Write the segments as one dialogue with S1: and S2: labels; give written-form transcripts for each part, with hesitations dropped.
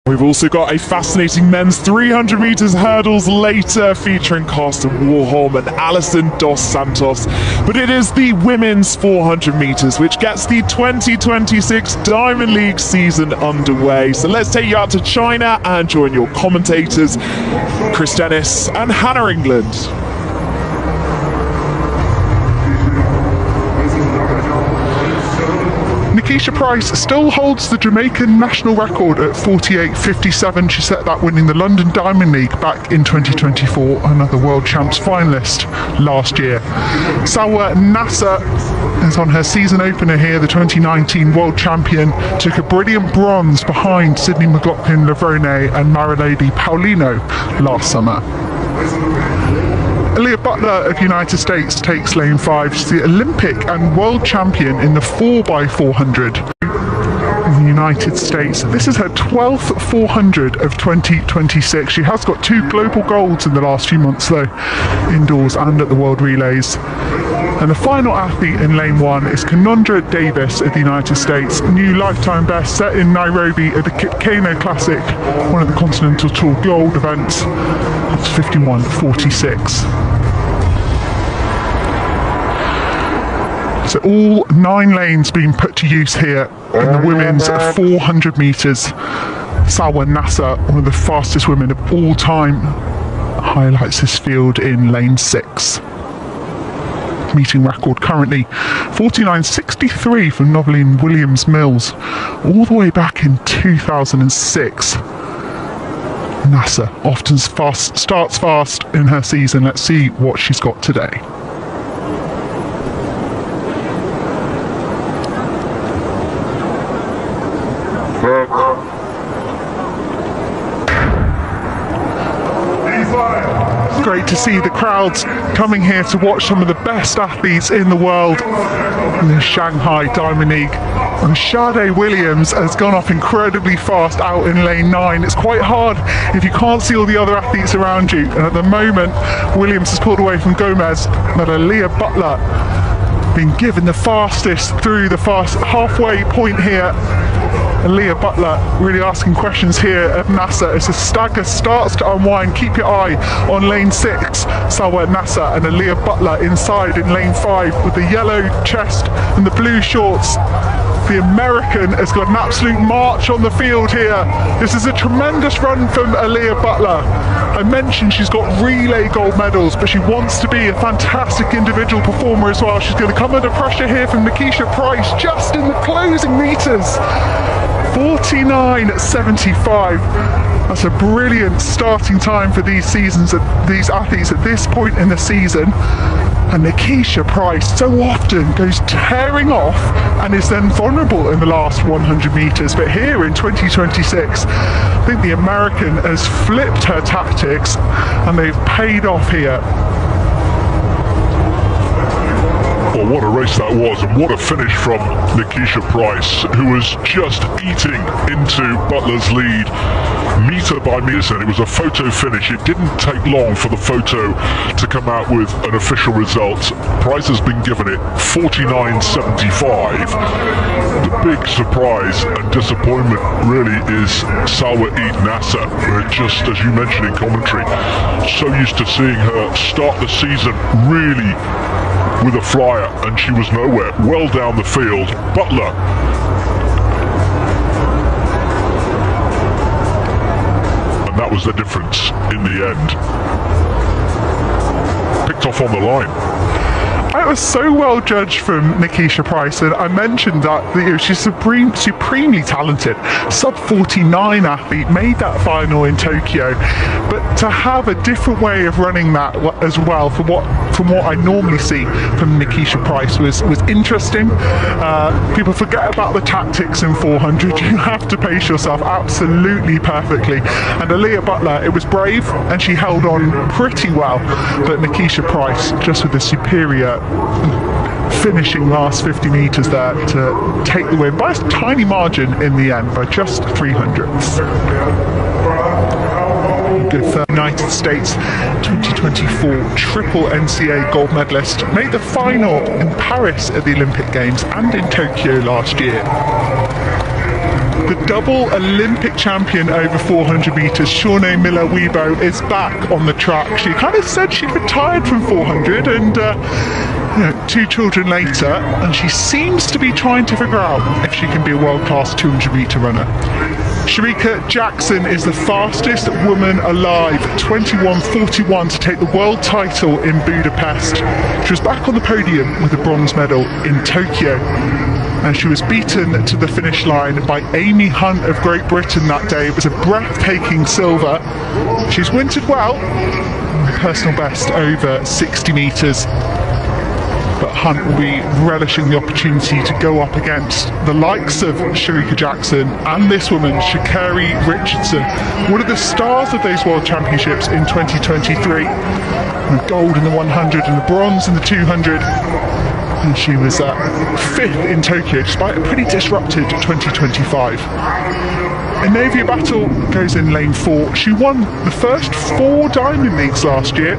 S1: We've also got a fascinating men's 300 metres hurdles later featuring Carsten Warholm and Alison dos Santos. But it is the women's 400 metres which gets the 2026 Diamond League season underway. So let's take you out to China and join your commentators, Chris Dennis and Hannah England.
S2: Nikisha Pryce still holds the Jamaican national record at 48.57. She set that winning the London Diamond League back in 2024, another World Champs finalist last year. Salwa Nasser is on her season opener here. The 2019 World Champion took a brilliant bronze behind Sydney McLaughlin, Lavrone and Marilady Paulino last summer. Aliyah Butler of United States takes lane 5. She's the Olympic and world champion in the 4x400 in the United States. This is her 12th 400 of 2026. She has got 2 global golds in the last few months though, indoors and at the World Relays. And the final athlete in lane 1 is Kanondra Davis of the United States. New lifetime best set in Nairobi at the Kano Classic, one of the Continental Tour Gold events. That's 51.46. So all 9 lanes being put to use here in the women's 400 metres. Salwa Nasser, one of the fastest women of all time, highlights this field in lane 6. Meeting record currently 49.63 from Noveline Williams-Mills, all the way back in 2006. Nasser often starts fast in her season. Let's see what she's got today. Great to see the crowds coming here to watch some of the best athletes in the world in the Shanghai Diamond League. And Sade Williams has gone off incredibly fast out in lane 9. It's quite hard if you can't see all the other athletes around you. And at the moment, Williams has pulled away from Gomez, but Aliyah Butler being given the fastest through the fast halfway point here. Aliyah Butler really asking questions here of Nasser as the stagger starts to unwind. Keep your eye on lane 6. Salwa Nasser and Aliyah Butler inside in lane 5 with the yellow chest and the blue shorts. The American has got an absolute march on the field here. This is a tremendous run from Aliyah Butler. I mentioned she's got relay gold medals, but she wants to be a fantastic individual performer as well. She's going to come under pressure here from Nikisha Pryce just in the closing meters. 49.75. That's a brilliant starting time for these athletes at this point in the season. And Nikisha Pryce so often goes tearing off and is then vulnerable in the last 100 meters. But here in 2026, I think the American has flipped her tactics and they've paid off here.
S3: Well, what a race that was, and what a finish from Nikisha Pryce, who was just eating into Butler's lead metre by metre, and it was a photo finish. It didn't take long for the photo to come out with an official result. Pryce has been given it 49.75. The big surprise and disappointment really is Salwa Nasser. Just as you mentioned in commentary, so used to seeing her start the season really with a flyer, and she was nowhere. Well down the field, Butler. And that was the difference in the end. Picked off on the line.
S2: It was so well judged from Nikisha Pryce, and I mentioned that she's supremely talented. Sub-49 athlete, made that final in Tokyo, but to have a different way of running that as well from what I normally see from Nikisha Pryce was interesting. People forget about the tactics in 400. You have to pace yourself absolutely perfectly. And Aliyah Butler, it was brave and she held on pretty well, but Nikisha Pryce just with the superior finishing last 50 meters there to take the win by a tiny margin in the end, by just 300ths. Good for United States 2024 triple NCAA gold medalist, made the final in Paris at the Olympic Games and in Tokyo last year. The double Olympic champion over 400 metres, Shawnee Miller-Weibo, is back on the track. She kind of said she'd retired from 400 and 2 children later, and she seems to be trying to figure out if she can be a world-class 200 metre runner. Shericka Jackson is the fastest woman alive, 21:41, to take the world title in Budapest. She was back on the podium with a bronze medal in Tokyo, and she was beaten to the finish line by Amy Hunt of Great Britain that day. It was a breathtaking silver. She's wintered well, personal best over 60 metres. But Hunt will be relishing the opportunity to go up against the likes of Shericka Jackson and this woman, Sha'Carri Richardson, one of the stars of those World Championships in 2023. And gold in the 100 and the bronze in the 200. And she was 5th in Tokyo, despite a pretty disrupted 2025. Aliyah Butler goes in lane 4. She won the first 4 Diamond Leagues last year.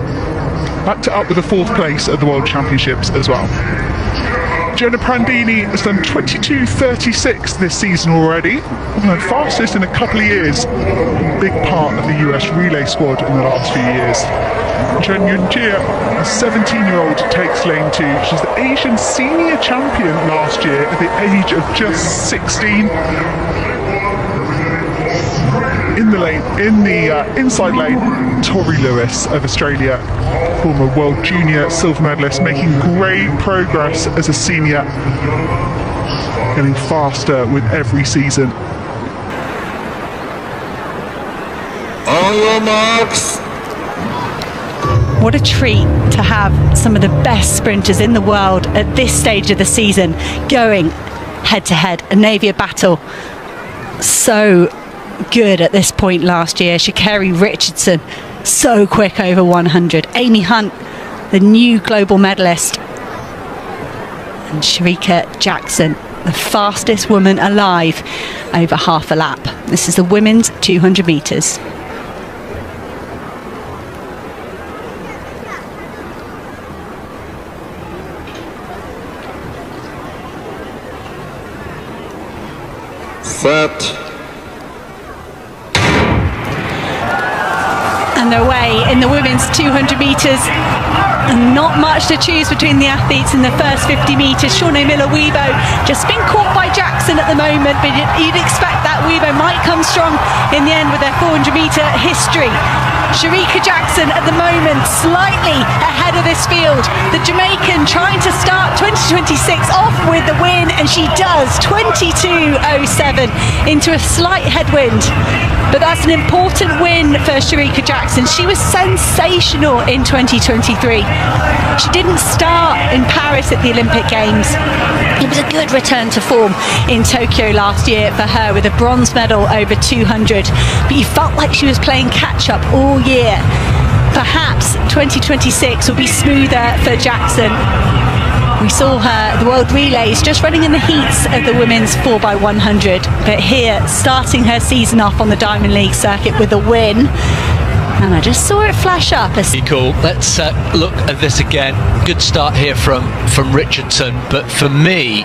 S2: Backed it up with a 4th place at the World Championships as well. Jonah Prandini has done 22:36 this season already, and fastest in a couple of years. A big part of the US relay squad in the last few years. Chen Yunjia, a 17-year-old, takes lane 2. She's the Asian senior champion last year at the age of just 16. In the inside lane, Tori Lewis of Australia, former World Junior silver medalist, making great progress as a senior, getting faster with every season.
S4: On your marks.
S5: What a treat to have some of the best sprinters in the world at this stage of the season going head to head. Aliyah Butler, so good at this point last year. Sha'Carri Richardson, so quick over 100. Amy Hunt, the new global medalist. And Shericka Jackson, the fastest woman alive over half a lap. This is the women's 200 metres.
S4: Set.
S5: And they're away in the women's 200 metres. Not much to choose between the athletes in the first 50 metres. Shawnee Miller-Weibo just been caught by Jackson at the moment, but you'd expect that Weibo might come strong in the end with their 400 metre history. Shericka Jackson at the moment slightly ahead of this field. The Jamaican trying to start 2026 off with the win, and she does, 22:07 into a slight headwind. But that's an important win for Shericka Jackson. She was sensational in 2023. She didn't start in Paris at the Olympic Games. It was a good return to form in Tokyo last year for her with a bronze medal over 200. But you felt like she was playing catch up all year. Perhaps 2026 will be smoother for Jackson. We saw her at the World Relays just running in the heats of the women's 4x100, but here starting her season off on the Diamond League circuit with a win. And I just saw it flash up.
S6: Cool. Let's look at this again. Good start here from Richardson, but for me,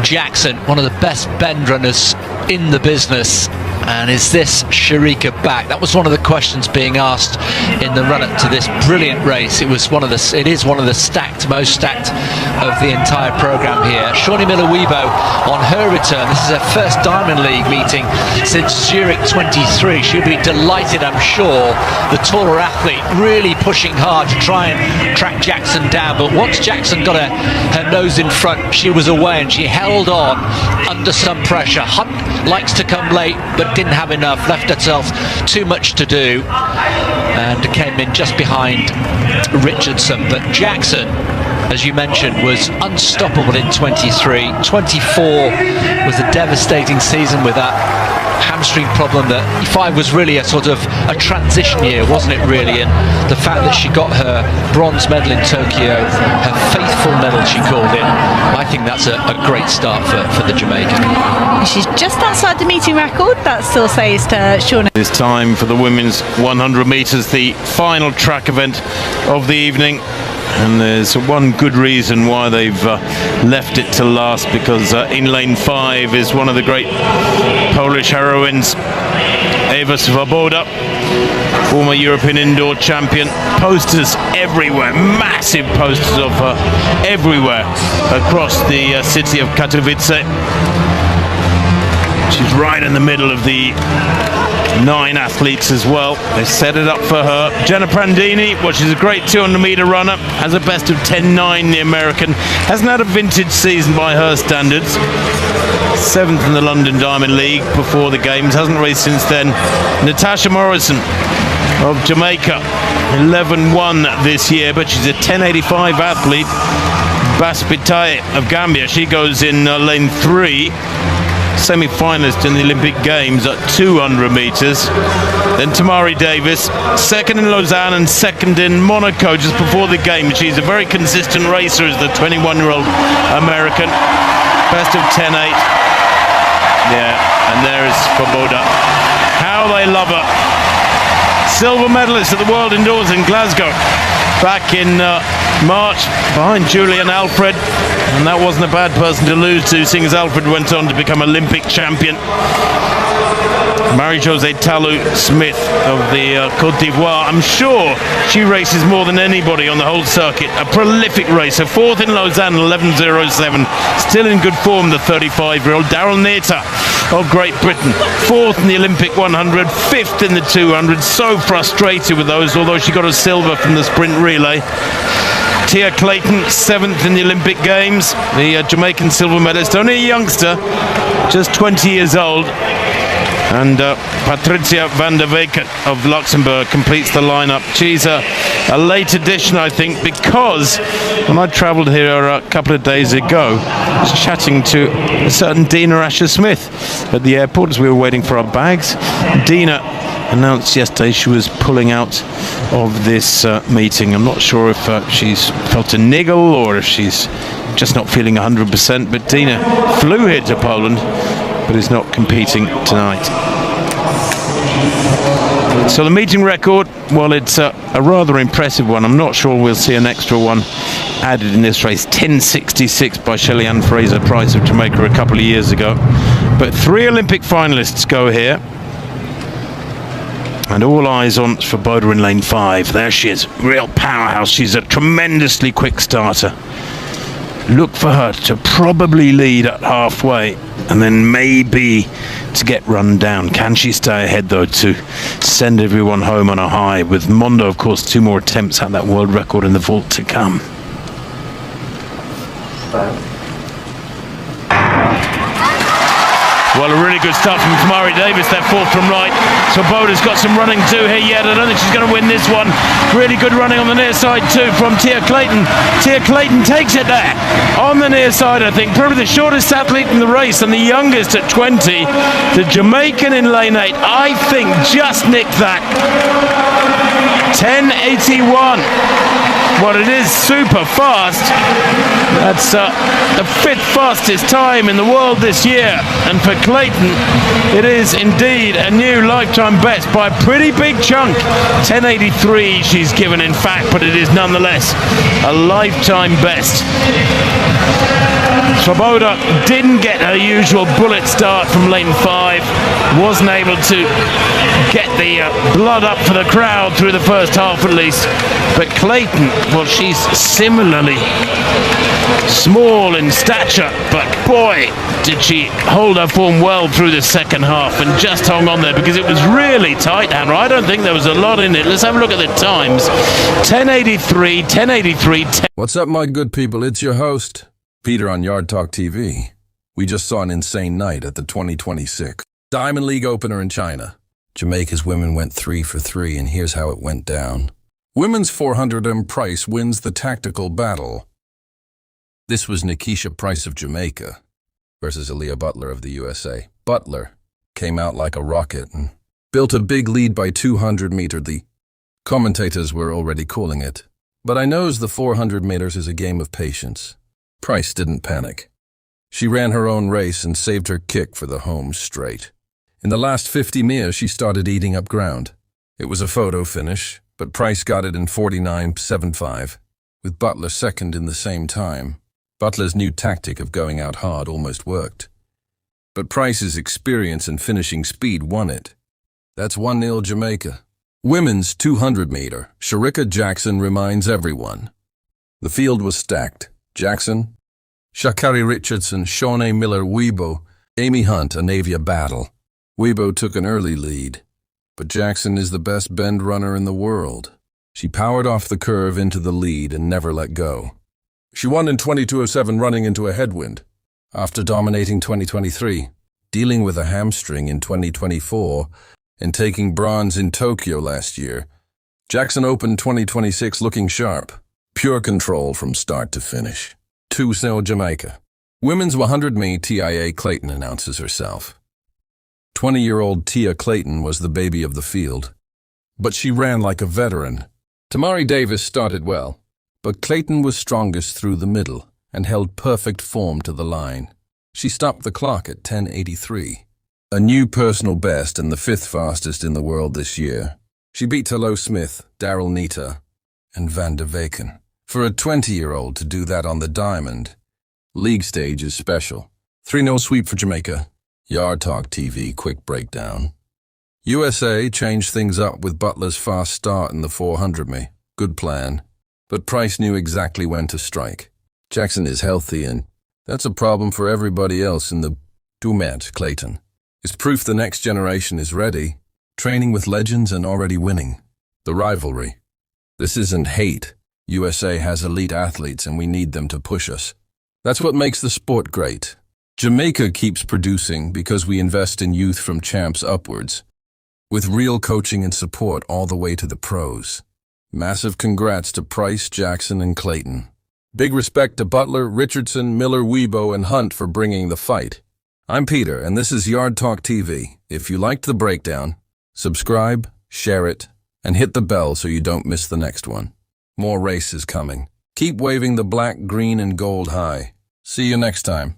S6: Jackson, one of the best bend runners in the business. And is this Shericka back? That was one of the questions being asked in the run-up to this brilliant race. It is one of the most stacked of the entire programme here. Shawnee Miller-Weibo on her return. This is her first Diamond League meeting since Zurich 23. She'll be delighted, I'm sure. The taller athlete really pushing hard to try and track Jackson down. But once Jackson got her nose in front, she was away and she held on under some pressure. Hunt likes to come late, but didn't have enough, left herself too much to do, and came in just behind Richardson. But Jackson, as you mentioned, was unstoppable in 23. 24 was a devastating season with that hamstring problem. That 5 was really a sort of a transition year, wasn't it really? And the fact that she got her bronze medal in Tokyo, her faithful medal she called it, I think that's a great start for the Jamaican.
S5: She's just outside the meeting record. That still says to Shawnee.
S7: This time for the women's 100 metres, the final track event of the evening. And there's one good reason why they've left it to last, because in lane 5 is one of the great Polish heroines, Eva Swoboda, former European indoor champion. Posters everywhere, massive posters of her everywhere across the city of Katowice. She's right in the middle of the 9 athletes as well. They set it up for her. Jenna Prandini, well, she's a great 200-meter runner, has a best of 10.9, the American. Hasn't had a vintage season by her standards. 7th in the London Diamond League before the games, hasn't raced since then. Natasha Morrison of Jamaica, 11-1 this year, but she's a 10.85 athlete. Baspitae of Gambia, she goes in lane 3. Semi-finalist in the Olympic Games at 200 metres. Then Tamari Davis, second in Lausanne and second in Monaco just before the game. She's a very consistent racer as the 21-year-old American. Best of 10.8. Yeah, and there is Swoboda. How they love her. Silver medalist at the World Indoors in Glasgow back in March, behind Julian Alfred, and that wasn't a bad person to lose to, seeing as Alfred went on to become Olympic champion. Marie-Josée Talou Smith of the Côte d'Ivoire, I'm sure she races more than anybody on the whole circuit. A prolific racer, 4th in Lausanne, 11.07. Still in good form, the 35-year-old. Daryl Neita of Great Britain, 4th in the Olympic 100, 5th in the 200. So frustrated with those, although she got a silver from the sprint relay. Tia Clayton, 7th in the Olympic Games, the Jamaican silver medalist, only a youngster, just 20 years old. And Patricia van der Weken of Luxembourg completes the lineup. She's a late addition, I think, because when I travelled here a couple of days ago, I was chatting to a certain Dina Asher-Smith at the airport as we were waiting for our bags. Dina announced yesterday she was pulling out of this meeting. I'm not sure if she's felt a niggle or if she's just not feeling 100%, but Dina flew here to Poland but is not competing tonight. So the meeting record, well, it's a rather impressive one. I'm not sure we'll see an extra one added in this race. 10.66 by Shelly-Ann Fraser-Pryce of Jamaica a couple of years ago. But 3 Olympic finalists go here. And all eyes on Swoboda in lane 5. There she is, real powerhouse. She's a tremendously quick starter. Look for her to probably lead at halfway and then maybe to get run down. Can she stay ahead though to send everyone home on a high, with Mondo of course 2 more attempts at that world record in the vault to come. Well, a really good start from Tamari Davis, they're 4th from right. Swoboda's got some running too here yet. I don't think she's going to win this one. Really good running on the near side too from Tia Clayton. Tia Clayton takes it there on the near side, I think. Probably the shortest athlete in the race and the youngest at 20. The Jamaican in lane 8, I think, just nicked that. 10.81. Well, it is super fast. That's the 5th fastest time in the world this year. And for Clayton, it is indeed a new lifetime best by a pretty big chunk. 10.83 she's given, in fact, but it is nonetheless a lifetime best. Swoboda didn't get her usual bullet start from lane 5. Wasn't able to get the blood up for the crowd through the first half at least. But Clayton, well, she's similarly small in stature, but boy, did she hold her form well through the second half and just hung on there because it was really tight, Hannah. I don't think there was a lot in it. Let's have a look at the times. 10.83, 10.83, 10.
S8: What's up, my good people? It's your host, Peter on Yard Talk TV. We just saw an insane night at the 2026 Diamond League opener in China. Jamaica's women went 3 for 3, and here's how it went down. Women's 400 Pryce wins the tactical battle. This was Nikisha Pryce of Jamaica versus Aliyah Butler of the USA. Butler came out like a rocket and built a big lead by 200 meters. The commentators were already calling it, but I knows the 400 meters is a game of patience. Pryce didn't panic. She ran her own race and saved her kick for the home straight. In the last 50 meters, she started eating up ground. It was a photo finish, but Pryce got it in 49.75. with Butler second in the same time. Butler's new tactic of going out hard almost worked. But Pryce's experience and finishing speed won it. That's 1-0 Jamaica. Women's 200-meter, Shericka Jackson reminds everyone. The field was stacked. Jackson, Sha'Carri Richardson, Shawnee Miller-Uibo, Amy Hunt, a Navia battle. Uibo took an early lead, but Jackson is the best bend runner in the world. She powered off the curve into the lead and never let go. She won in 22:07 running into a headwind. After dominating 2023, dealing with a hamstring in 2024, and taking bronze in Tokyo last year, Jackson opened 2026 looking sharp. Pure control from start to finish. 2-0 Jamaica. Women's 100-meter TIA Clayton announces herself. 20-year-old Tia Clayton was the baby of the field, but she ran like a veteran. Tamari Davis started well, but Clayton was strongest through the middle and held perfect form to the line. She stopped the clock at 10:83, a new personal best and the 5th fastest in the world this year. She beat Talo Smith, Daryl Nita, and Van der Veken. For a 20-year-old to do that on the diamond, league stage is special. 3-0 sweep for Jamaica. Yard Talk TV quick breakdown. USA changed things up with Butler's fast start in the 400-meter. Good plan. But Pryce knew exactly when to strike. Jackson is healthy, and that's a problem for everybody else in the Dumet. Clayton is proof the next generation is ready, training with legends and already winning. The rivalry. This isn't hate. USA has elite athletes and we need them to push us. That's what makes the sport great. Jamaica keeps producing because we invest in youth from champs upwards, with real coaching and support all the way to the pros. Massive congrats to Pryce, Jackson, and Clayton. Big respect to Butler, Richardson, Miller-Uibo, and Hunt for bringing the fight. I'm Peter, and this is Yard Talk TV. If you liked the breakdown, subscribe, share it, and hit the bell so you don't miss the next one. More races coming. Keep waving the black, green, and gold high. See you next time.